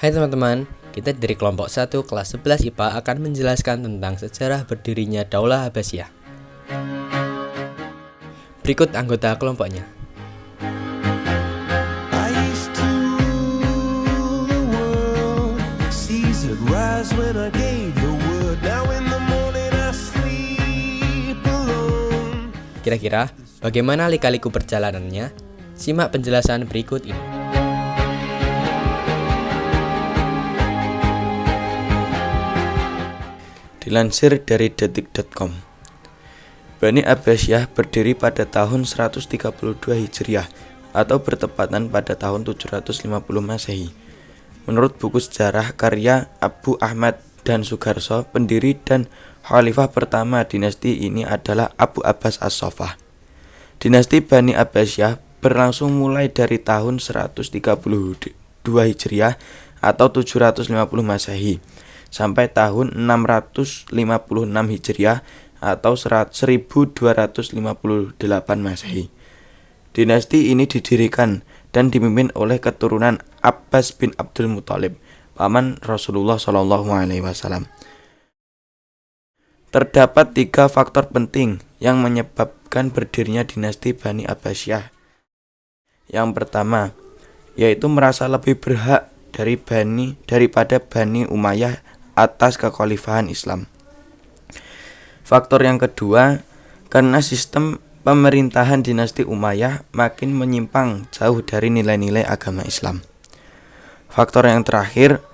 Hai teman-teman, kita dari kelompok 1 kelas 11 IPA akan menjelaskan tentang sejarah berdirinya Daulah Abbasiyah. Berikut anggota kelompoknya. Kira-kira bagaimana lika-liku perjalanannya? Simak penjelasan berikut ini. Dilansir dari detik.com, Bani Abbasiyah berdiri pada tahun 132 Hijriah atau bertepatan pada tahun 750 Masehi. Menurut buku sejarah karya Abu Ahmad dan Sugarso, pendiri dan khalifah pertama dinasti ini adalah Abu Abbas As-Saffah. Dinasti Bani Abbasiyah berlangsung mulai dari tahun 132 Hijriah atau 750 Masehi sampai tahun 656 Hijriah atau 1258 Masehi. Dinasti ini didirikan dan dipimpin oleh keturunan Abbas bin Abdul Muthalib, paman Rasulullah SAW. Terdapat 3 faktor penting yang menyebabkan berdirinya dinasti Bani Abbasiyah. Yang pertama, yaitu merasa lebih berhak daripada Bani Umayyah atas kekhalifahan Islam. Faktor yang kedua, karena sistem pemerintahan dinasti Umayyah makin menyimpang jauh dari nilai-nilai agama Islam. Faktor yang terakhir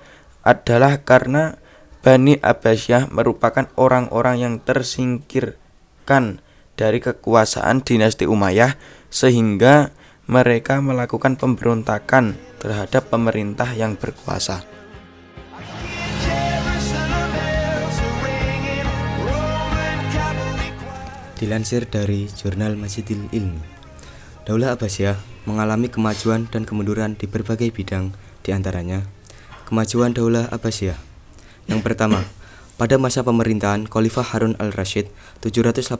adalah karena Bani Abbasiyah merupakan orang-orang yang tersingkirkan dari kekuasaan dinasti Umayyah sehingga mereka melakukan pemberontakan terhadap pemerintah yang berkuasa. Dilansir dari Jurnal Masjidil Ilmi, Daulah Abbasiyah mengalami kemajuan dan kemunduran di berbagai bidang, di antaranya kemajuan Daulah Abbasiyah. Yang pertama, pada masa pemerintahan Khalifah Harun al-Rasyid 786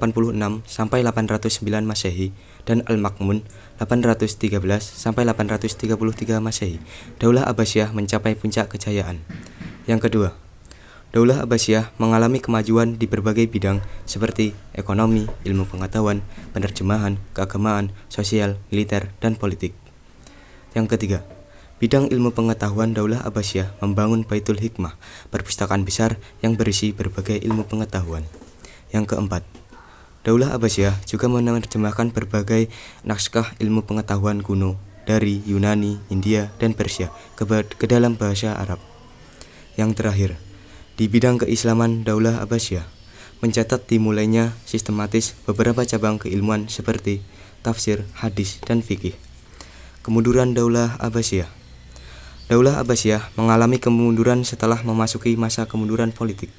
sampai 809 Masehi dan Al-Ma'mun 813 sampai 833 Masehi, Daulah Abbasiyah mencapai puncak kejayaan. Yang kedua, Daulah Abbasiyah mengalami kemajuan di berbagai bidang seperti ekonomi, ilmu pengetahuan, penerjemahan, keagamaan, sosial, militer, dan politik. Yang ketiga, bidang ilmu pengetahuan Daulah Abbasiyah membangun Baitul Hikmah, perpustakaan besar yang berisi berbagai ilmu pengetahuan. Yang keempat, Daulah Abbasiyah juga menerjemahkan berbagai naskah ilmu pengetahuan kuno dari Yunani, India, dan Persia ke dalam bahasa Arab. Yang terakhir, di bidang keislaman Daulah Abbasiyah mencatat dimulainya sistematis beberapa cabang keilmuan seperti tafsir, hadis, dan fikih. Kemunduran Daulah Abbasiyah. Daulah Abbasiyah mengalami kemunduran setelah memasuki masa kemunduran politik.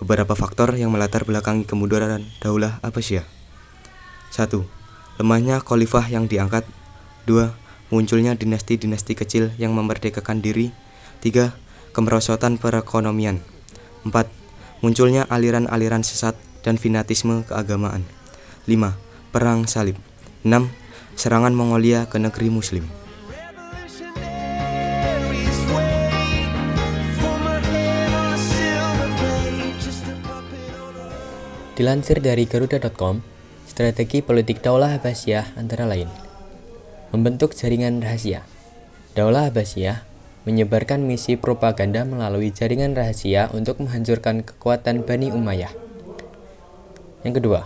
Beberapa faktor yang melatar belakangi kemunduran Daulah Abbasiyah. 1. Lemahnya khalifah yang diangkat. 2. Munculnya dinasti-dinasti kecil yang memerdekakan diri. 3. Kemerosotan perekonomian. 4. Munculnya aliran-aliran sesat dan fanatisme keagamaan. 5. Perang salib. 6. Serangan Mongolia ke negeri Muslim. Dilansir dari Garuda.com, strategi politik Daulah Abbasiyah antara lain: membentuk jaringan rahasia. Daulah Abbasiyah menyebarkan misi propaganda melalui jaringan rahasia untuk menghancurkan kekuatan Bani Umayyah. Yang kedua,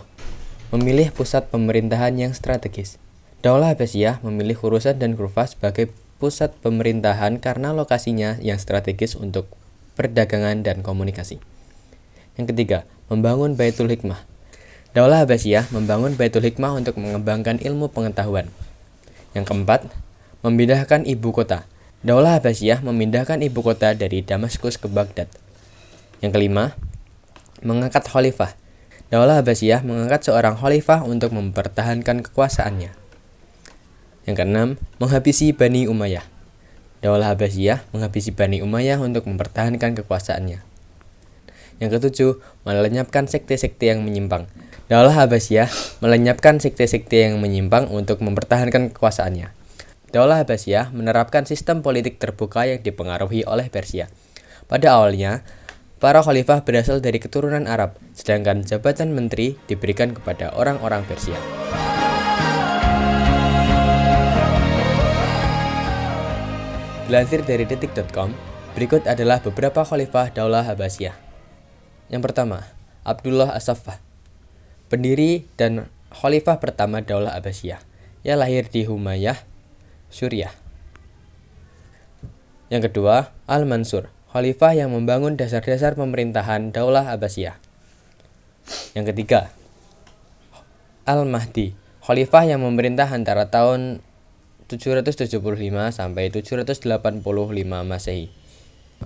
memilih pusat pemerintahan yang strategis. Daulah Abbasiyah memilih Khorasan dan Kufah sebagai pusat pemerintahan karena lokasinya yang strategis untuk perdagangan dan komunikasi. Yang ketiga, membangun Baitul Hikmah. Daulah Abbasiyah membangun Baitul Hikmah untuk mengembangkan ilmu pengetahuan. Yang keempat, memindahkan ibu kota. Daulah Abbasiyah memindahkan ibu kota dari Damaskus ke Baghdad. Yang kelima, mengangkat khalifah. Daulah Abbasiyah mengangkat seorang khalifah untuk mempertahankan kekuasaannya. Yang keenam, menghabisi Bani Umayyah. Daulah Abbasiyah menghabisi Bani Umayyah untuk mempertahankan kekuasaannya. Yang ketujuh, melenyapkan sekte-sekte yang menyimpang. Daulah Abbasiyah melenyapkan sekte-sekte yang menyimpang untuk mempertahankan kekuasaannya. Daulah Abbasiyah menerapkan sistem politik terbuka yang dipengaruhi oleh Persia. Pada awalnya, para khalifah berasal dari keturunan Arab, sedangkan jabatan menteri diberikan kepada orang-orang Persia. Dilansir dari detik.com, berikut adalah beberapa khalifah Daulah Abbasiyah. Yang pertama, Abdullah As-Saffah, pendiri dan khalifah pertama Daulah Abbasiyah. Ia lahir di Humayyah, Suriah. Yang kedua, Al-Mansur, khalifah yang membangun dasar-dasar pemerintahan Daulah Abbasiyah. Yang ketiga, Al-Mahdi, khalifah yang memerintah antara tahun 775 sampai 785 Masehi.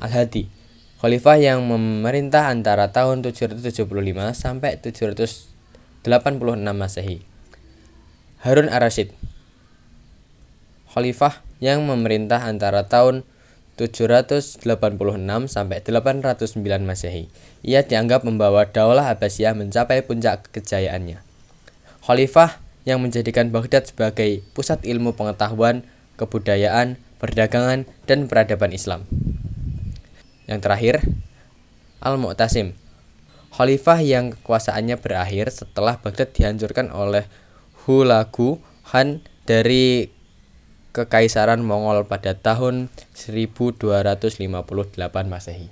Al-Hadi, khalifah yang memerintah antara tahun 775 sampai 786 Masehi. Harun ar-Rasyid, khalifah yang memerintah antara tahun 786 sampai 809 Masehi. Ia dianggap membawa Daulah Abbasiyah mencapai puncak kejayaannya. Khalifah yang menjadikan Baghdad sebagai pusat ilmu pengetahuan, kebudayaan, perdagangan, dan peradaban Islam. Yang terakhir, Al-Mu'tasim, khalifah yang kekuasaannya berakhir setelah Baghdad dihancurkan oleh Hulagu Khan dari Kekaisaran Mongol pada tahun 1258 Masehi.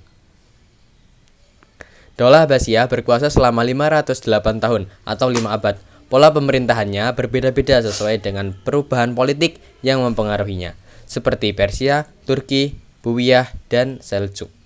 Daulah Abbasiyah berkuasa selama 508 tahun atau 5 abad. Pola pemerintahannya berbeda-beda sesuai dengan perubahan politik yang mempengaruhinya, seperti Persia, Turki, Buwiyah, dan Seljuk.